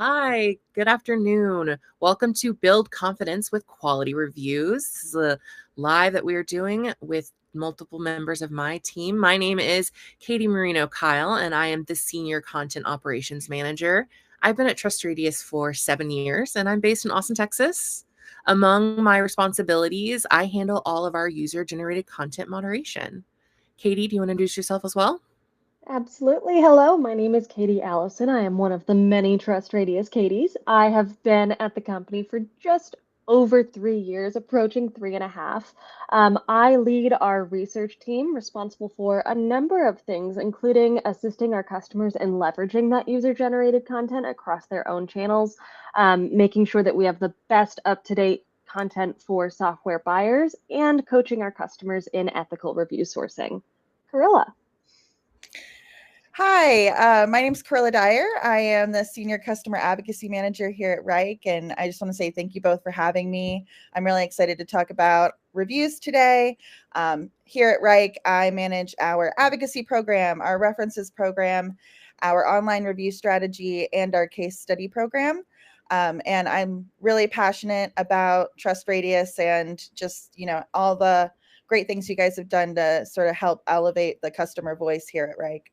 Hi, good afternoon. Welcome to Build Confidence with Quality Reviews. This is a live that we are doing with multiple members of my team. My name is Katie Marino-Kyle, and I am the Senior Content Operations Manager. I've been at TrustRadius for 7 years, and I'm based in Austin, Texas. Among my responsibilities, I handle all of our user-generated content moderation. Katie, do you want to introduce yourself as well? Absolutely. Hello, my name is Katie Allison. I am one of the many TrustRadius Katies. I have been at the company for just over 3 years, approaching 3.5. I lead our research team responsible for a number of things, including assisting our customers in leveraging that user-generated content across their own channels, making sure that we have the best up-to-date content for software buyers, and coaching our customers in ethical review sourcing. Karilla. Hi, my name is Karilla Dyer. I am the Senior Customer Advocacy Manager here at Wrike, and I just want to say thank you both for having me. I'm really excited to talk about reviews today. Here at Wrike, I manage our advocacy program, our references program, our online review strategy, and our case study program. And I'm really passionate about TrustRadius and just, all the great things you guys have done to sort of help elevate the customer voice here at Wrike.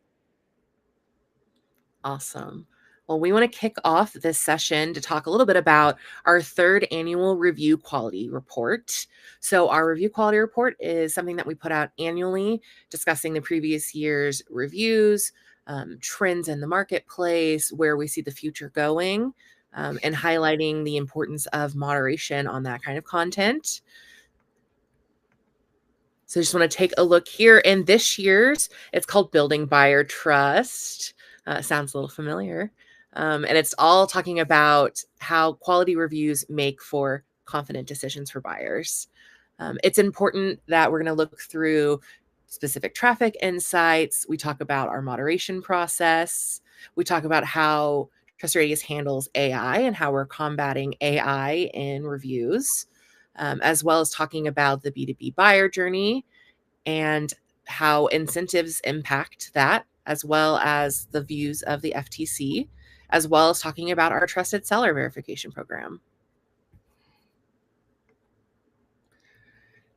Awesome. Well, we want to kick off this session to talk a little bit about our third annual review quality report. So our review quality report is something that we put out annually, discussing the previous year's reviews, trends in the marketplace, where we see the future going, and highlighting the importance of moderation on that kind of content. So I just want to take a look here. In this year's, it's called Building Buyer Trust. Sounds a little familiar. And it's all talking about how quality reviews make for confident decisions for buyers. It's important that we're going to look through specific traffic insights. We talk about our moderation process. We talk about how TrustRadius handles AI and how we're combating AI in reviews, as well as talking about the B2B buyer journey and how incentives impact that, as well as the views of the FTC, as well as talking about our trusted seller verification program.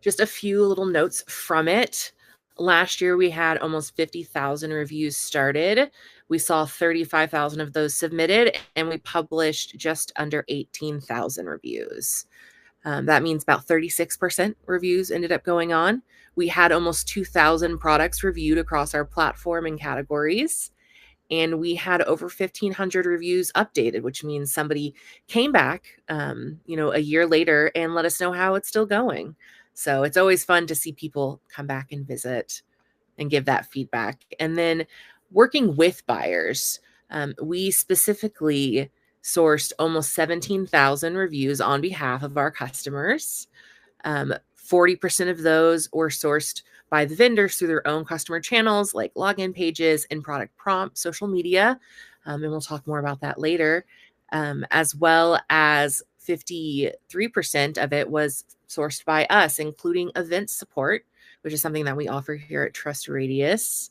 Just a few little notes from it. Last year, we had almost 50,000 reviews started. We saw 35,000 of those submitted, and we published just under 18,000 reviews. That means about 36% reviews ended up going on. We had almost 2,000 products reviewed across our platform and categories. And we had over 1,500 reviews updated, which means somebody came back, a year later and let us know how it's still going. So it's always fun to see people come back and visit and give that feedback. And then working with buyers, we specifically sourced almost 17,000 reviews on behalf of our customers. 40% of those were sourced by the vendors through their own customer channels like login pages and product prompts, social media. And we'll talk more about that later. As well as 53% of it was sourced by us, including event support, which is something that we offer here at TrustRadius.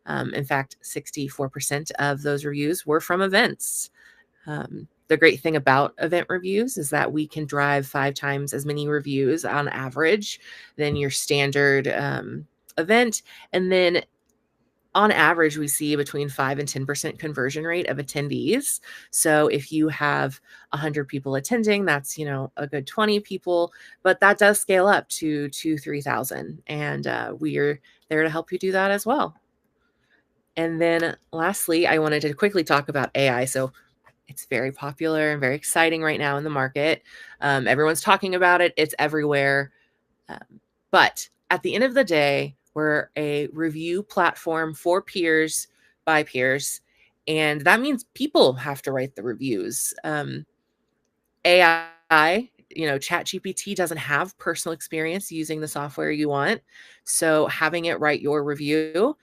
In fact, 64% of those reviews were from events. The great thing about event reviews is that we can drive 5 times as many reviews on average than your standard event. And then on average, we see between 5 and 10% conversion rate of attendees. So if you have 100 people attending, that's, a good 20 people, but that does scale up to 3,000. And we are there to help you do that as well. And then lastly, I wanted to quickly talk about AI. So it's very popular and very exciting right now in the market. Everyone's talking about it. It's everywhere. But at the end of the day, we're a review platform for peers by peers. And that means people have to write the reviews. AI, ChatGPT doesn't have personal experience using the software you want. So having it write your review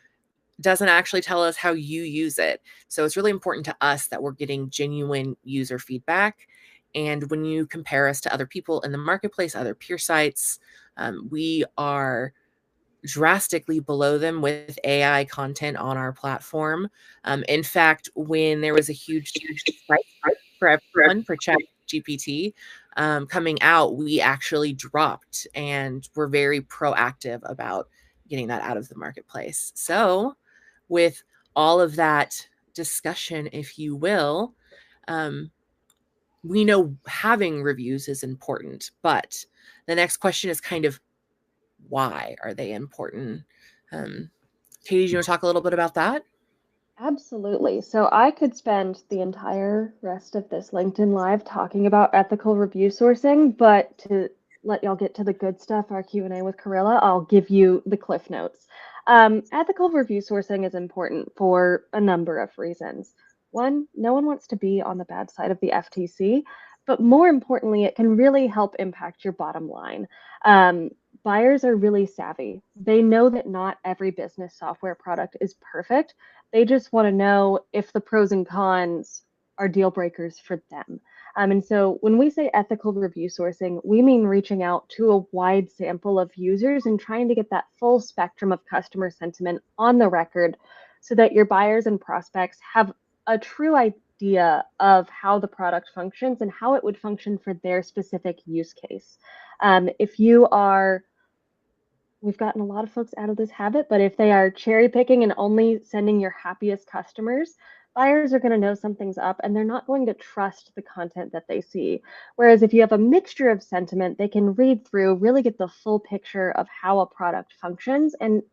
doesn't actually tell us how you use it. So it's really important to us that we're getting genuine user feedback. And when you compare us to other people in the marketplace, other peer sites, we are drastically below them with AI content on our platform. In fact, when there was a huge spike for everyone for ChatGPT coming out, we actually dropped, and we're very proactive about getting that out of the marketplace. So with all of that discussion, if you will, we know having reviews is important, but the next question is kind of, why are they important? Katie, do you want to talk a little bit about that? Absolutely. So I could spend the entire rest of this LinkedIn Live talking about ethical review sourcing, but to let y'all get to the good stuff, our Q&A with Karilla, I'll give you the cliff notes. Ethical review sourcing is important for a number of reasons. One, no one wants to be on the bad side of the FTC, but more importantly, it can really help impact your bottom line. Buyers are really savvy. They know that not every business software product is perfect. They just want to know if the pros and cons are deal breakers for them. And so when we say ethical review sourcing, we mean reaching out to a wide sample of users and trying to get that full spectrum of customer sentiment on the record so that your buyers and prospects have a true idea of how the product functions and how it would function for their specific use case. If you are We've gotten a lot of folks out of this habit, but if they are cherry picking and only sending your happiest customers, buyers are going to know something's up and they're not going to trust the content that they see. Whereas if you have a mixture of sentiment, they can read through, really get the full picture of how a product functions, and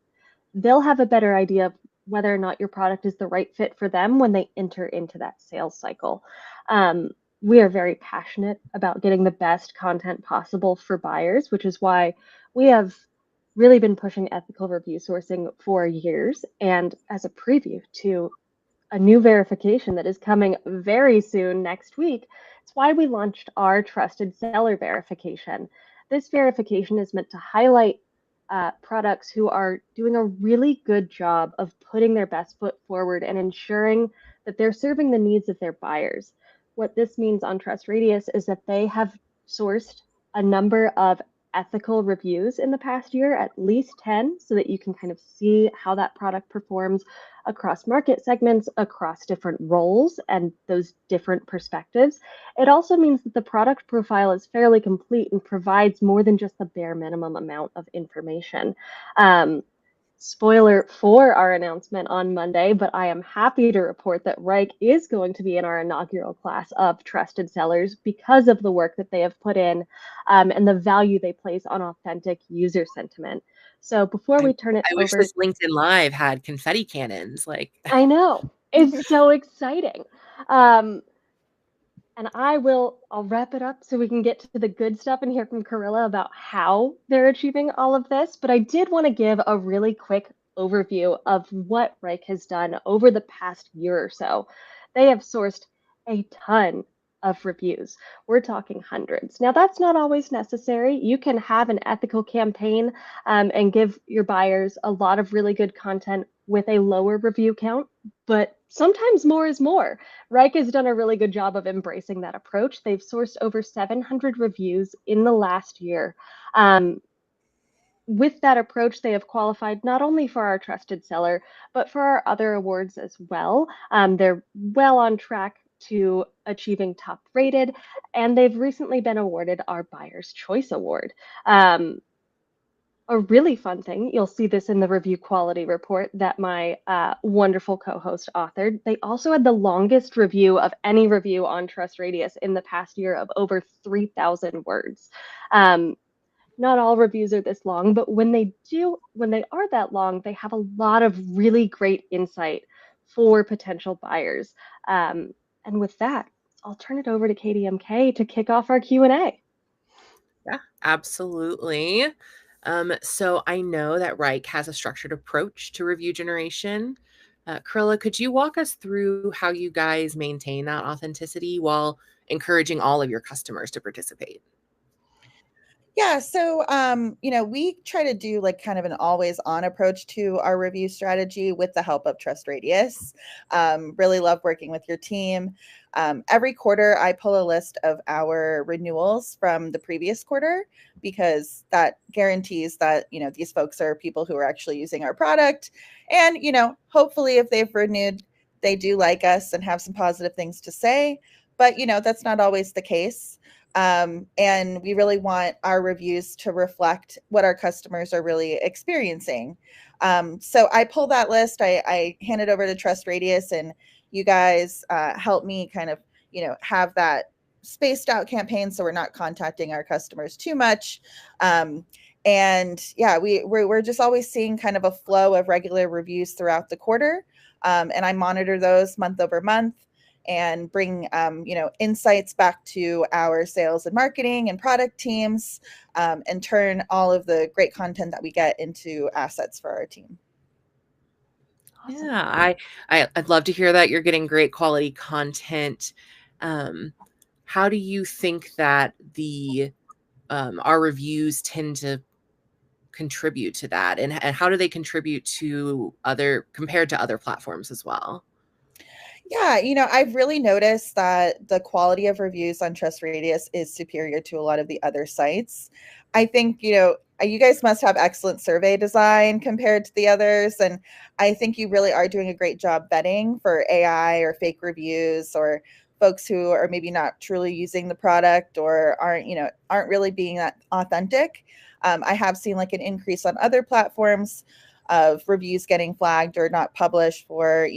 they'll have a better idea of whether or not your product is the right fit for them when they enter into that sales cycle. We are very passionate about getting the best content possible for buyers, which is why we have really been pushing ethical review sourcing for years. And as a preview to a new verification that is coming very soon next week, it's why we launched our trusted seller verification. This verification is meant to highlight products who are doing a really good job of putting their best foot forward and ensuring that they're serving the needs of their buyers. What this means on TrustRadius is that they have sourced a number of ethical reviews in the past year, at least 10, so that you can kind of see how that product performs across market segments, across different roles, and those different perspectives. It also means that the product profile is fairly complete and provides more than just the bare minimum amount of information. Spoiler for our announcement on Monday, but I am happy to report that Wrike is going to be in our inaugural class of trusted sellers because of the work that they have put in and the value they place on authentic user sentiment. So before we turn it I over, wish this LinkedIn Live had confetti cannons. Like, I know, it's so exciting. And I'll wrap it up so we can get to the good stuff and hear from Karilla about how they're achieving all of this. But I did want to give a really quick overview of what Wrike has done over the past year or so. They have sourced a ton of reviews. We're talking hundreds. Now, that's not always necessary. You can have an ethical campaign and give your buyers a lot of really good content with a lower review count, but sometimes more is more. Wrike has done a really good job of embracing that approach. They've sourced over 700 reviews in the last year. With that approach, they have qualified not only for our trusted seller, but for our other awards as well. They're well on track to achieving top rated, and they've recently been awarded our Buyer's Choice Award. A really fun thing, you'll see this in the review quality report that my wonderful co-host authored. They also had the longest review of any review on TrustRadius in the past year of over 3,000 words. Not all reviews are this long, but when they are that long, they have a lot of really great insight for potential buyers. And with that, I'll turn it over to Katie MK to kick off our Q&A. Yeah, absolutely. So I know that Wrike has a structured approach to review generation. Karilla, could you walk us through how you guys maintain that authenticity while encouraging all of your customers to participate? Yeah, so we try to do like kind of an always on approach to our review strategy with the help of TrustRadius. Really love working with your team. Every quarter, I pull a list of our renewals from the previous quarter because that guarantees that these folks are people who are actually using our product, and hopefully if they've renewed, they do like us and have some positive things to say. But, that's not always the case. And we really want our reviews to reflect what our customers are really experiencing. So I pull that list, I hand it over to TrustRadius, and you guys help me kind of, have that spaced out campaign so we're not contacting our customers too much. And yeah, we're just always seeing kind of a flow of regular reviews throughout the quarter. And I monitor those month over month and bring insights back to our sales and marketing and product teams, and turn all of the great content that we get into assets for our team. Awesome. Yeah, I'd love to hear that you're getting great quality content. How do you think that our reviews tend to contribute to that, and how do they contribute to compared to other platforms as well? Yeah, I've really noticed that the quality of reviews on TrustRadius is superior to a lot of the other sites. I think, you guys must have excellent survey design compared to the others. And I think you really are doing a great job vetting for AI or fake reviews, or folks who are maybe not truly using the product or aren't really being that authentic. I have seen like an increase on other platforms of reviews getting flagged or not published for,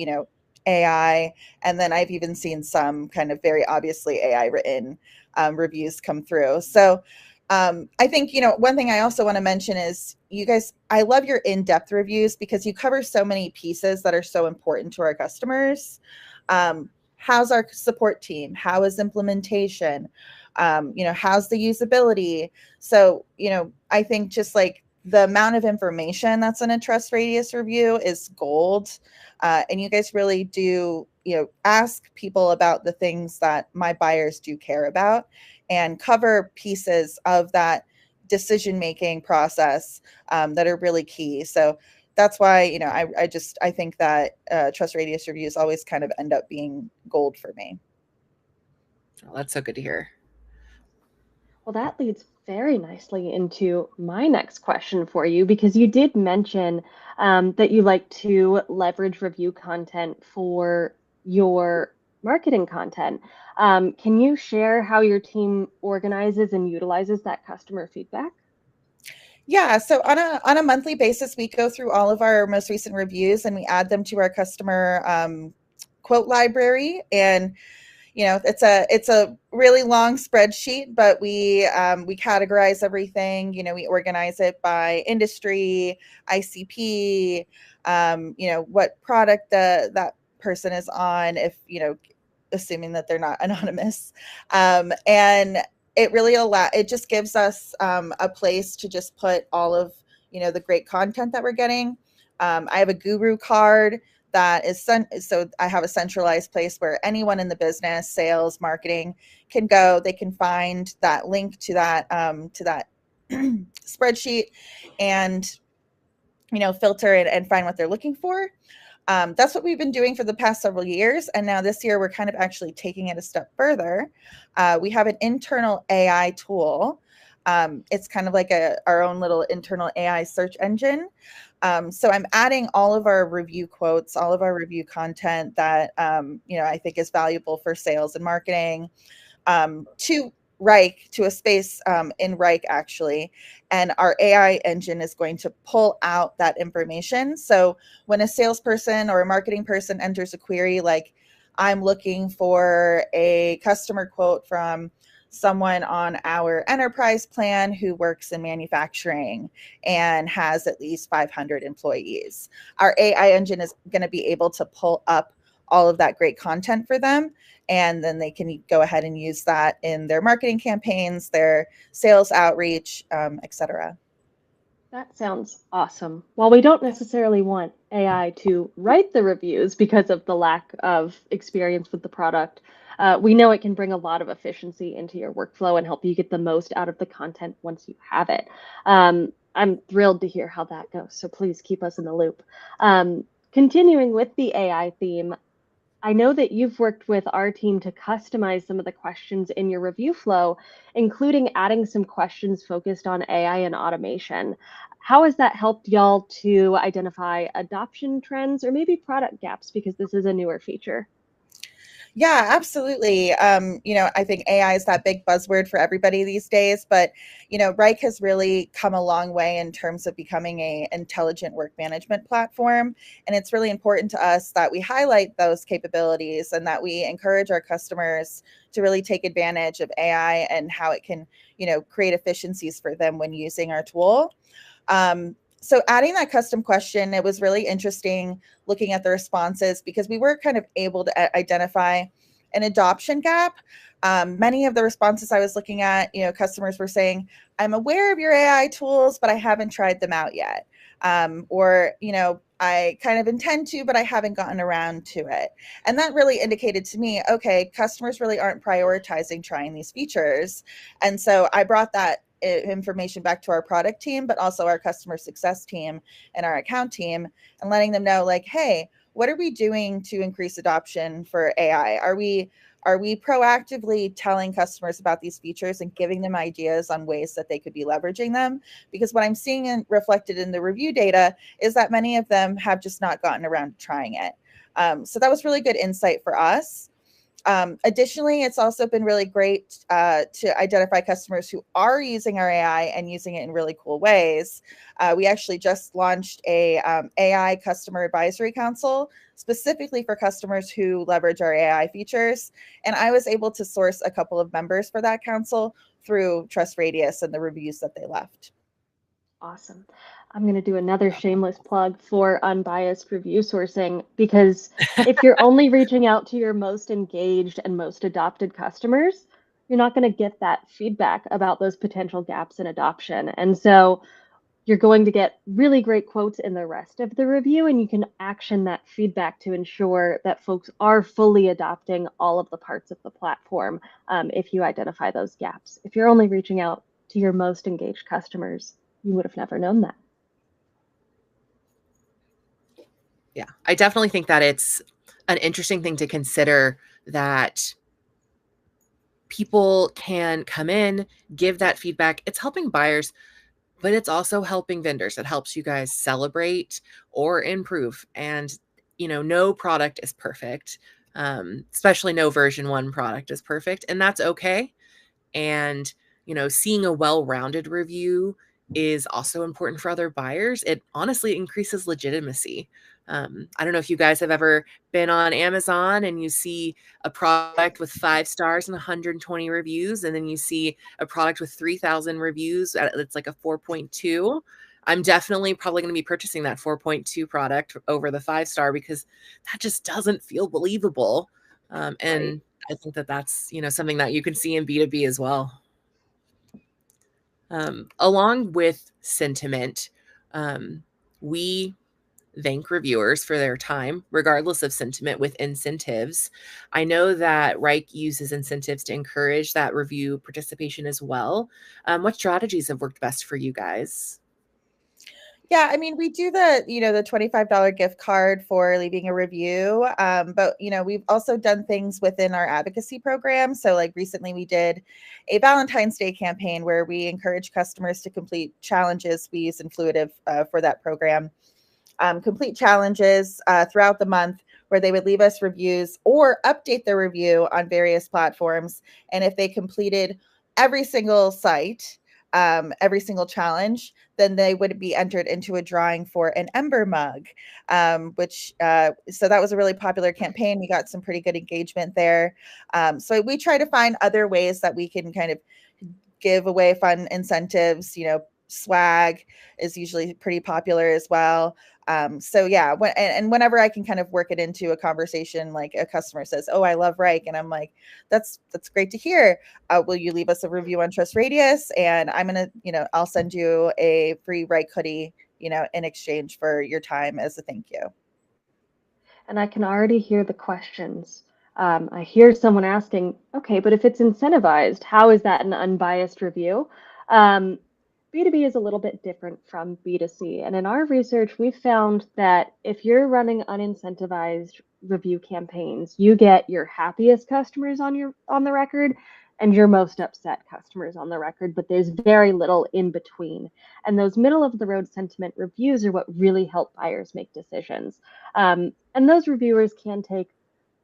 AI. And then I've even seen some kind of very obviously AI written reviews come through. So I think, one thing I also want to mention is you guys, I love your in-depth reviews because you cover so many pieces that are so important to our customers. How's our support team? How is implementation? How's the usability? So, I think just like the amount of information that's in a TrustRadius review is gold. And you guys really do, ask people about the things that my buyers do care about and cover pieces of that decision-making process that are really key. So that's why, I think that TrustRadius reviews always kind of end up being gold for me. Oh, that's so good to hear. Well, that leads very nicely into my next question for you, because you did mention that you like to leverage review content for your marketing content. Can you share how your team organizes and utilizes that customer feedback? Yeah, so on a monthly basis, we go through all of our most recent reviews and we add them to our customer quote library. And it's a really long spreadsheet, but we categorize everything. We organize it by industry, ICP, what product that person is on, if assuming that they're not anonymous, and it just gives us a place to just put all of the great content that we're getting. I have a guru card that is so I have a centralized place where anyone in the business, sales, marketing can go. They can find that link to that spreadsheet and filter it and find what they're looking for. That's what we've been doing for the past several years. And now this year, we're kind of actually taking it a step further. We have an internal AI tool. It's kind of like our own little internal AI search engine. So I'm adding all of our review quotes, all of our review content that, I think is valuable for sales and marketing, to Wrike, to a space in Wrike, actually. And our AI engine is going to pull out that information. So when a salesperson or a marketing person enters a query, like I'm looking for a customer quote from someone on our enterprise plan who works in manufacturing and has at least 500 employees, our AI engine is going to be able to pull up all of that great content for them. And then they can go ahead and use that in their marketing campaigns, their sales outreach, etc. That sounds awesome. While we don't necessarily want AI to write the reviews because of the lack of experience with the product, we know it can bring a lot of efficiency into your workflow and help you get the most out of the content once you have it. I'm thrilled to hear how that goes, so please keep us in the loop. Continuing with the AI theme, I know that you've worked with our team to customize some of the questions in your review flow, including adding some questions focused on AI and automation. How has that helped y'all to identify adoption trends or maybe product gaps, because this is a newer feature? Yeah, absolutely. I think AI is that big buzzword for everybody these days, but Wrike has really come a long way in terms of becoming a intelligent work management platform. And it's really important to us that we highlight those capabilities and that we encourage our customers to really take advantage of AI and how it can, create efficiencies for them when using our tool. So adding that custom question, it was really interesting looking at the responses because we were kind of able to identify an adoption gap. Many of the responses I was looking at, customers were saying, I'm aware of your AI tools, but I haven't tried them out yet. Or, I kind of intend to, but I haven't gotten around to it. And that really indicated to me, okay, customers really aren't prioritizing trying these features. And so I brought that information back to our product team, but also our customer success team and our account team, and letting them know, like, hey, what are we doing to increase adoption for AI? Are we proactively telling customers about these features and giving them ideas on ways that they could be leveraging them? Because what I'm seeing reflected in the review data is that many of them have just not gotten around to trying it. So that was really good insight for us. Additionally, it's also been really great to identify customers who are using our AI and using it in really cool ways. We actually just launched a AI customer advisory council specifically for customers who leverage our AI features. And I was able to source a couple of members for that council through TrustRadius and the reviews that they left. Awesome. I'm going to do another shameless plug for unbiased review sourcing, because if you're only reaching out to your most engaged and most adopted customers, you're not going to get that feedback about those potential gaps in adoption. And so you're going to get really great quotes in the rest of the review, and you can action that feedback to ensure that folks are fully adopting all of the parts of the platform if you identify those gaps. If you're only reaching out to your most engaged customers, you would have never known that. Yeah, I definitely think that it's an interesting thing to consider, that people can come in, give that feedback. It's helping buyers, but it's also helping vendors. It helps you guys celebrate or improve. And, no product is perfect, especially no version 1 product is perfect. And that's okay. And, seeing a well-rounded review is also important for other buyers. It honestly increases legitimacy. I don't know if you guys have ever been on Amazon and you see a product with 5 stars and 120 reviews, and then you see a product with 3,000 reviews. It's like a 4.2. I'm definitely probably going to be purchasing that 4.2 product over the 5-star, because that just doesn't feel believable. And Right. I think that that's, something that you can see in B2B as well. Along with sentiment, we thank reviewers for their time, regardless of sentiment, with incentives. I know that Wrike uses incentives to encourage that review participation as well. What strategies have worked best for you guys? Yeah, I mean, we do the $25 gift card for leaving a review. But we've also done things within our advocacy program. So like recently we did a Valentine's Day campaign where we encourage customers to complete challenges. We use Influitive for that program. Complete challenges throughout the month where they would leave us reviews or update their review on various platforms. And if they completed every single site, every single challenge, then they would be entered into a drawing for an Ember mug, so that was a really popular campaign. We got some pretty good engagement there. So we try to find other ways that we can kind of give away fun incentives. Swag is usually pretty popular as well. So yeah, whenever I can kind of work it into a conversation, like a customer says, "Oh, I love Wrike," and I'm like, "That's great to hear. Will you leave us a review on TrustRadius? And I'm gonna, I'll send you a free Wrike hoodie, in exchange for your time as a thank you." And I can already hear the questions. I hear someone asking, okay, but if it's incentivized, how is that an unbiased review? B2B is a little bit different from B2C. And in our research, we found that if you're running unincentivized review campaigns, you get your happiest customers on the record and your most upset customers on the record, but there's very little in between. And those middle of the road sentiment reviews are what really help buyers make decisions. And those reviewers can take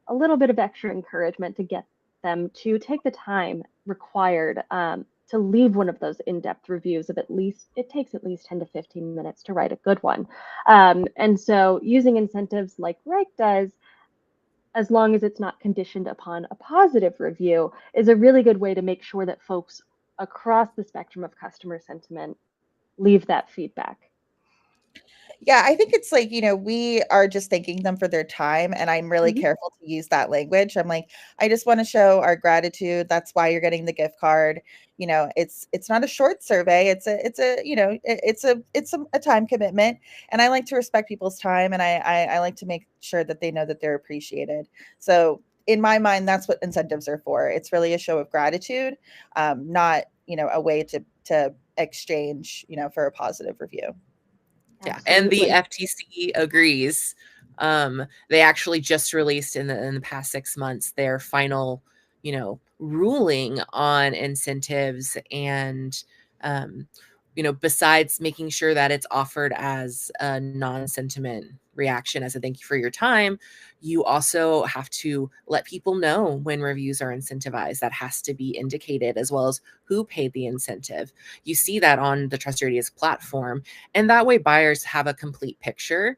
a little bit of extra encouragement to get them to take the time required to leave one of those in-depth reviews of it takes at least 10 to 15 minutes to write a good one. And so using incentives like Wrike does, as long as it's not conditioned upon a positive review, is a really good way to make sure that folks across the spectrum of customer sentiment leave that feedback. Yeah, I think it's like, we are just thanking them for their time. And I'm really careful to use that language. I'm like, I just want to show our gratitude. That's why you're getting the gift card. It's not a short survey. It's a time commitment. And I like to respect people's time. And I like to make sure that they know that they're appreciated. So in my mind, that's what incentives are for. It's really a show of gratitude, not, a way to exchange, for a positive review. Yeah, and the FTC agrees. They actually just released in the past 6 months their final, ruling on incentives, and besides making sure that it's offered as a non-sentiment reaction as a thank you for your time, you also have to let people know when reviews are incentivized. That has to be indicated, as well as who paid the incentive. You see that on the TrustRadius platform, and that way buyers have a complete picture.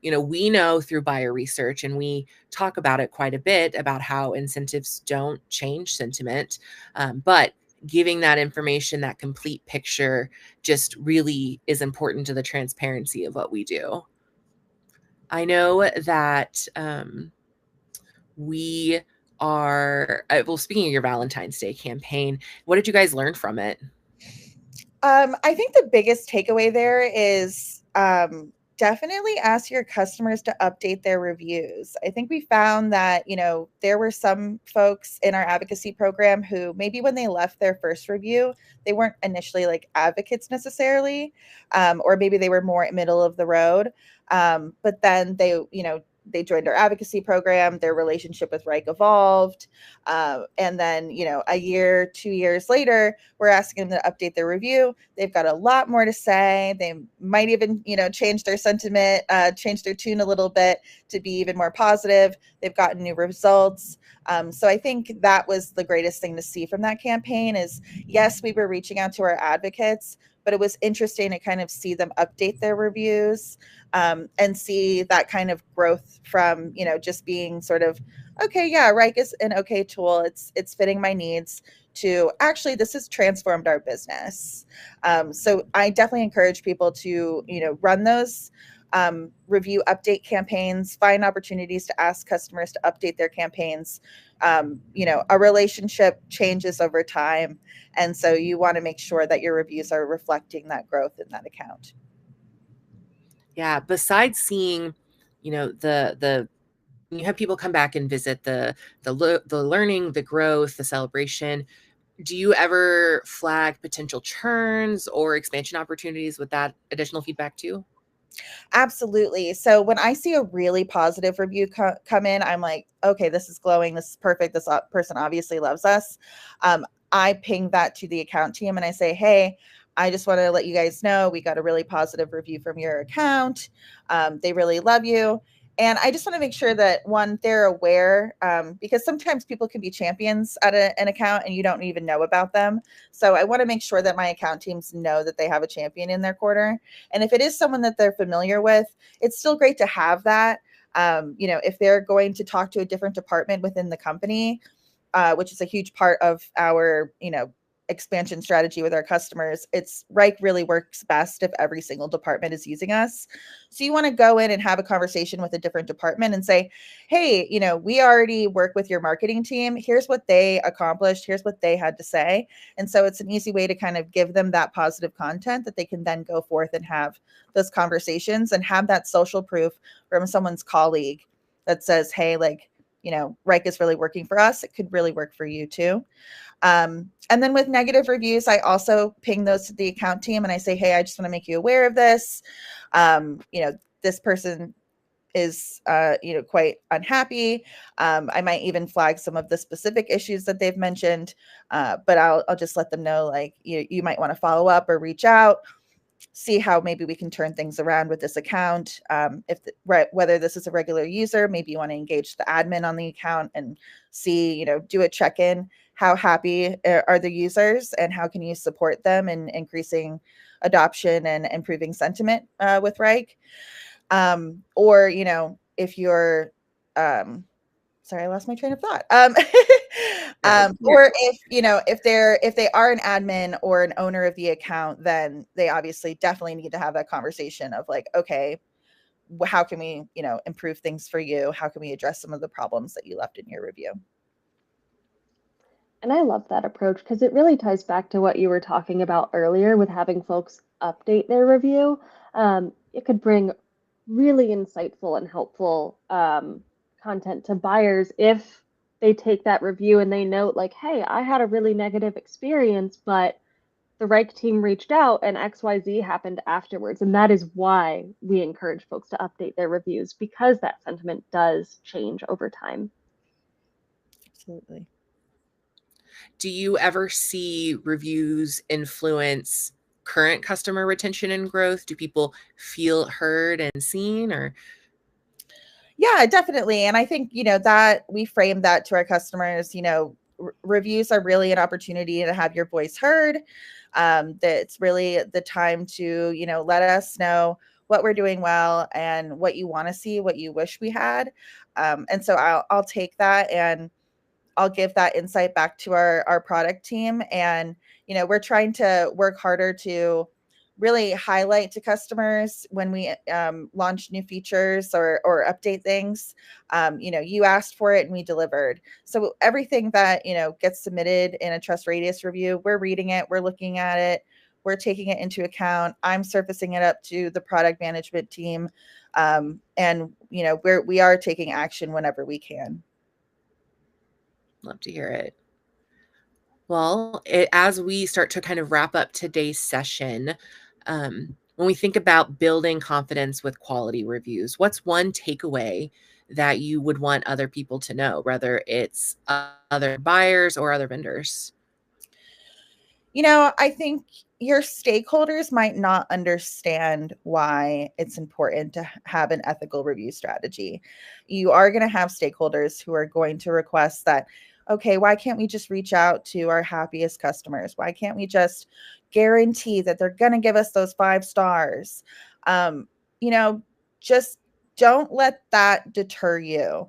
We know through buyer research, and we talk about it quite a bit, about how incentives don't change sentiment, but giving that information, that complete picture, just really is important to the transparency of what we do. I know that we are, speaking of your Valentine's Day campaign, what did you guys learn from it? I think the biggest takeaway there is definitely ask your customers to update their reviews. I think we found that, there were some folks in our advocacy program who maybe when they left their first review, they weren't initially like advocates necessarily, or maybe they were more middle of the road. But then they joined our advocacy program, their relationship with Wrike evolved. And then, a year, 2 years later, we're asking them to update their review. They've got a lot more to say. They might even, change their sentiment, change their tune a little bit to be even more positive. They've gotten new results. So I think that was the greatest thing to see from that campaign is, yes, we were reaching out to our advocates, but it was interesting to kind of see them update their reviews, and see that kind of growth from, just being sort of, okay, yeah, Wrike is an okay tool. It's fitting my needs, to actually, this has transformed our business. So I definitely encourage people to, run those review update campaigns, find opportunities to ask customers to update their campaigns. A relationship changes over time. And so you want to make sure that your reviews are reflecting that growth in that account. Yeah. Besides seeing, the you have people come back and visit the learning, the growth, the celebration. Do you ever flag potential churns or expansion opportunities with that additional feedback too? Absolutely. So when I see a really positive review come in, I'm like, okay, this is glowing. This is perfect. This person obviously loves us. I ping that to the account team and I say, hey, I just want to let you guys know we got a really positive review from your account. They really love you. And I just want to make sure that, one, they're aware, because sometimes people can be champions at an account and you don't even know about them. So I want to make sure that my account teams know that they have a champion in their corner. And if it is someone that they're familiar with, it's still great to have that. If they're going to talk to a different department within the company, which is a huge part of our, expansion strategy with our customers, Wrike really works best if every single department is using us. So you want to go in and have a conversation with a different department and say, hey, we already work with your marketing team. Here's what they accomplished. Here's what they had to say. And so it's an easy way to kind of give them that positive content that they can then go forth and have those conversations and have that social proof from someone's colleague that says, hey, Wrike is really working for us. It could really work for you too. And then with negative reviews, I also ping those to the account team and I say, hey, I just want to make you aware of this. This person is, quite unhappy. I might even flag some of the specific issues that they've mentioned, but I'll just let them know, you might want to follow up or reach out. see how maybe we can turn things around with this account. Whether this is a regular user, maybe you want to engage the admin on the account and see, do a check-in. How happy are the users, and how can you support them in increasing adoption and improving sentiment with Wrike? Or, if you're, sorry, I lost my train of thought. Or if they are an admin or an owner of the account, then they obviously definitely need to have that conversation of like, okay, how can we, improve things for you? How can we address some of the problems that you left in your review? And I love that approach because it really ties back to what you were talking about earlier with having folks update their review. It could bring really insightful and helpful content to buyers if they take that review and they note, like, hey, I had a really negative experience, but the Wrike team reached out and XYZ happened afterwards. And that is why we encourage folks to update their reviews, because that sentiment does change over time. Absolutely. Do you ever see reviews influence current customer retention and growth? Do people feel heard and seen, or? Yeah, definitely. And I think, that we frame that to our customers, reviews are really an opportunity to have your voice heard. That's really the time to, let us know what we're doing well and what you want to see, what you wish we had. And so I'll take that and I'll give that insight back to our product team. And, we're trying to work harder to really highlight to customers when we launch new features or update things. You asked for it and we delivered. So everything that, gets submitted in a TrustRadius review, we're reading it, we're looking at it, we're taking it into account. I'm surfacing it up to the product management team. And, we are taking action whenever we can. Love to hear it. Well, as we start to kind of wrap up today's session, when we think about building confidence with quality reviews, what's one takeaway that you would want other people to know, whether it's other buyers or other vendors? I think your stakeholders might not understand why it's important to have an ethical review strategy. You are going to have stakeholders who are going to request that, okay, why can't we just reach out to our happiest customers? Why can't we just guarantee that they're going to give us those 5 stars? Just don't let that deter you.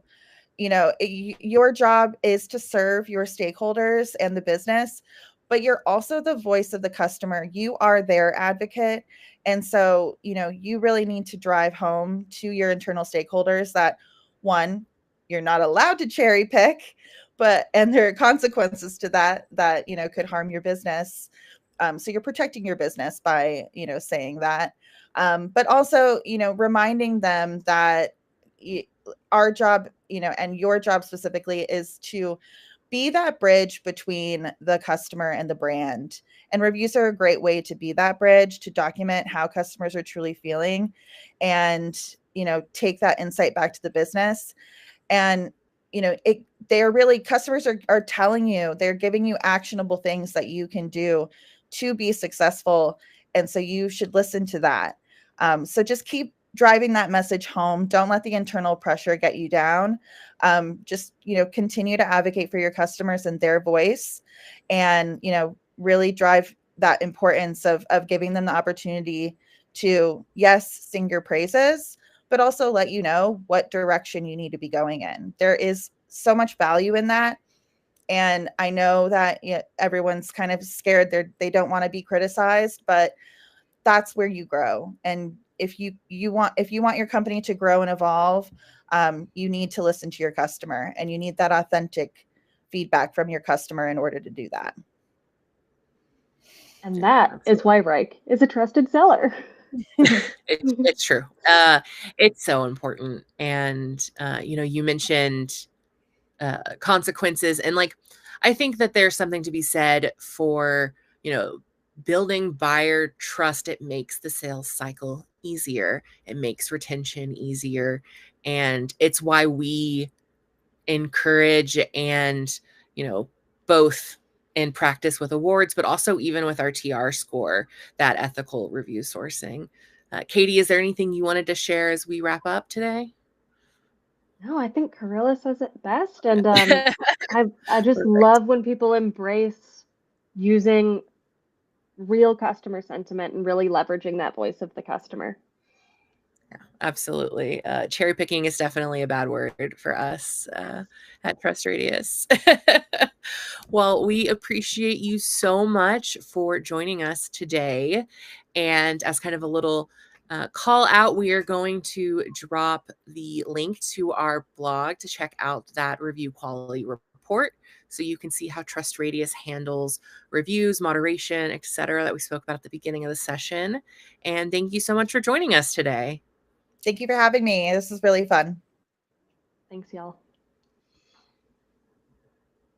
Your job is to serve your stakeholders and the business, but you're also the voice of the customer. You are their advocate. And so, you really need to drive home to your internal stakeholders that, one, you're not allowed to cherry pick, and there are consequences to that, could harm your business. So you're protecting your business by, saying that. But also, reminding them that our job, and your job specifically, is to be that bridge between the customer and the brand. And reviews are a great way to be that bridge, to document how customers are truly feeling and, take that insight back to the business. And, they're really, customers are telling you, they're giving you actionable things that you can do to be successful. And so you should listen to that. So just keep driving that message home. Don't let the internal pressure get you down. Just, continue to advocate for your customers and their voice, and, really drive that importance of giving them the opportunity to, yes, sing your praises, but also let you know what direction you need to be going in. There is so much value in that. And I know that everyone's kind of scared. They don't want to be criticized, but that's where you grow. And if you want your company to grow and evolve, you need to listen to your customer, and you need that authentic feedback from your customer in order to do that. And that is why Wrike is a trusted seller. It's true. It's so important. And, you mentioned consequences. And I think that there's something to be said for, building buyer trust. It makes the sales cycle easier. It makes retention easier. And it's why we encourage and, both in practice with awards, but also even with our TR score, that ethical review sourcing. Katie, is there anything you wanted to share as we wrap up today? No, I think Karilla says it best. And I just Perfect. love when people embrace using real customer sentiment and really leveraging that voice of the customer. Yeah, absolutely. Cherry picking is definitely a bad word for us at TrustRadius. Well, we appreciate you so much for joining us today. And as kind of a little call out, we are going to drop the link to our blog to check out that review quality report, so you can see how TrustRadius handles reviews, moderation, etc., that we spoke about at the beginning of the session. And thank you so much for joining us today. Thank you for having me. This is really fun. Thanks, y'all.